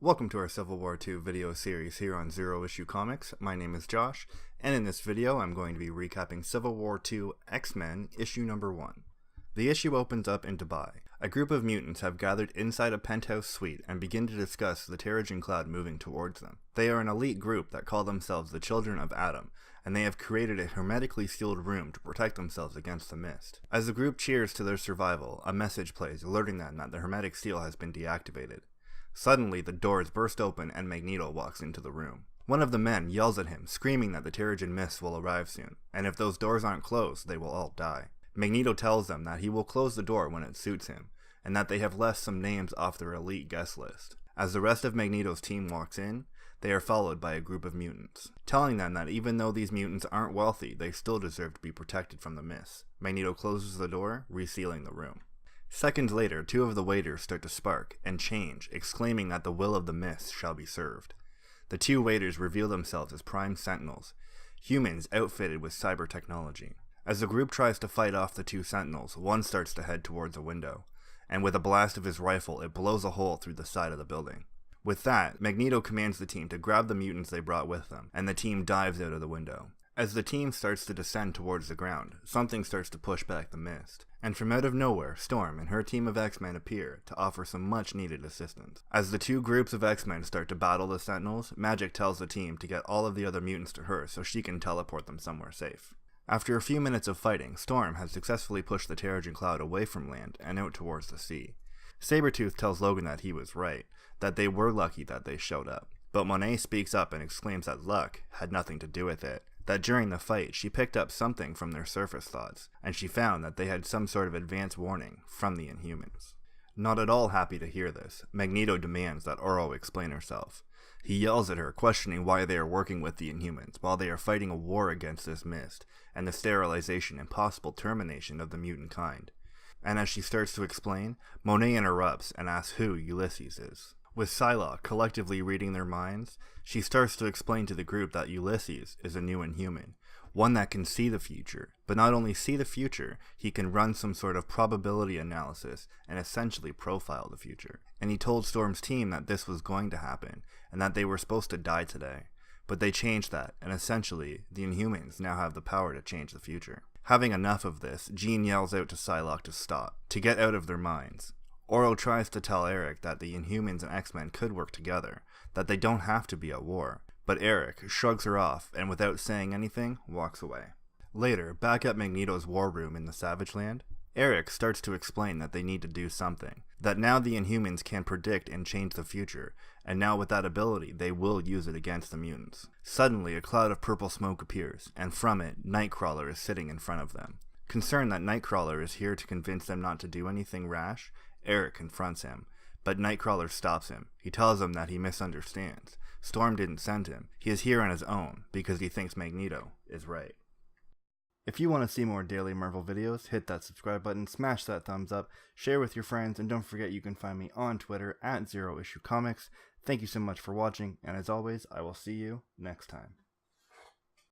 Welcome to our Civil War II video series here on Zero Issue Comics. My name is Josh, and in this video I'm going to be recapping Civil War II X-Men issue number 1. The issue opens up in Dubai. A group of mutants have gathered inside a penthouse suite and begin to discuss the Terrigen Cloud moving towards them. They are an elite group that call themselves the Children of Atom, and they have created a hermetically sealed room to protect themselves against the mist. As the group cheers to their survival, a message plays alerting them that the hermetic seal has been deactivated. Suddenly, the doors burst open and Magneto walks into the room. One of the men yells at him, screaming that the Terrigen Mist will arrive soon, and if those doors aren't closed, they will all die. Magneto tells them that he will close the door when it suits him, and that they have left some names off their elite guest list. As the rest of Magneto's team walks in, they are followed by a group of mutants, telling them that even though these mutants aren't wealthy, they still deserve to be protected from the mist. Magneto closes the door, resealing the room. Seconds later, two of the waiters start to spark and change, exclaiming that the will of the mist shall be served. The two waiters reveal themselves as Prime Sentinels, humans outfitted with cyber technology. As the group tries to fight off the two Sentinels, one starts to head towards a window, and with a blast of his rifle, it blows a hole through the side of the building. With that, Magneto commands the team to grab the mutants they brought with them, and the team dives out of the window. As the team starts to descend towards the ground, something starts to push back the mist, and from out of nowhere, Storm and her team of X-Men appear to offer some much-needed assistance. As the two groups of X-Men start to battle the Sentinels, Magik tells the team to get all of the other mutants to her so she can teleport them somewhere safe. After a few minutes of fighting, Storm has successfully pushed the Terrigen Cloud away from land and out towards the sea. Sabretooth tells Logan that he was right, that they were lucky that they showed up. But Monet speaks up and exclaims that luck had nothing to do with it, that during the fight she picked up something from their surface thoughts, and she found that they had some sort of advance warning from the Inhumans. Not at all happy to hear this, Magneto demands that Oro explain herself. He yells at her, questioning why they are working with the Inhumans while they are fighting a war against this mist, and the sterilization and possible termination of the mutant kind. And as she starts to explain, Monet interrupts and asks who Ulysses is. With Psylocke collectively reading their minds, she starts to explain to the group that Ulysses is a new Inhuman, one that can see the future, but not only see the future, he can run some sort of probability analysis and essentially profile the future. And he told Storm's team that this was going to happen, and that they were supposed to die today. But they changed that, and essentially, the Inhumans now have the power to change the future. Having enough of this, Jean yells out to Psylocke to stop, to get out of their minds. Oro tries to tell Eric that the Inhumans and X-Men could work together, that they don't have to be at war, but Eric shrugs her off and without saying anything, walks away. Later, back at Magneto's war room in the Savage Land, Eric starts to explain that they need to do something, that now the Inhumans can predict and change the future, and now with that ability they will use it against the mutants. Suddenly, a cloud of purple smoke appears, and from it, Nightcrawler is sitting in front of them. Concerned that Nightcrawler is here to convince them not to do anything rash, Eric confronts him, but Nightcrawler stops him. He tells him that he misunderstands. Storm didn't send him. He is here on his own, because he thinks Magneto is right. If you want to see more daily Marvel videos, hit that subscribe button, smash that thumbs up, share with your friends, and don't forget you can find me on Twitter at Zero Issue Comics. Thank you so much for watching, and as always, I will see you next time.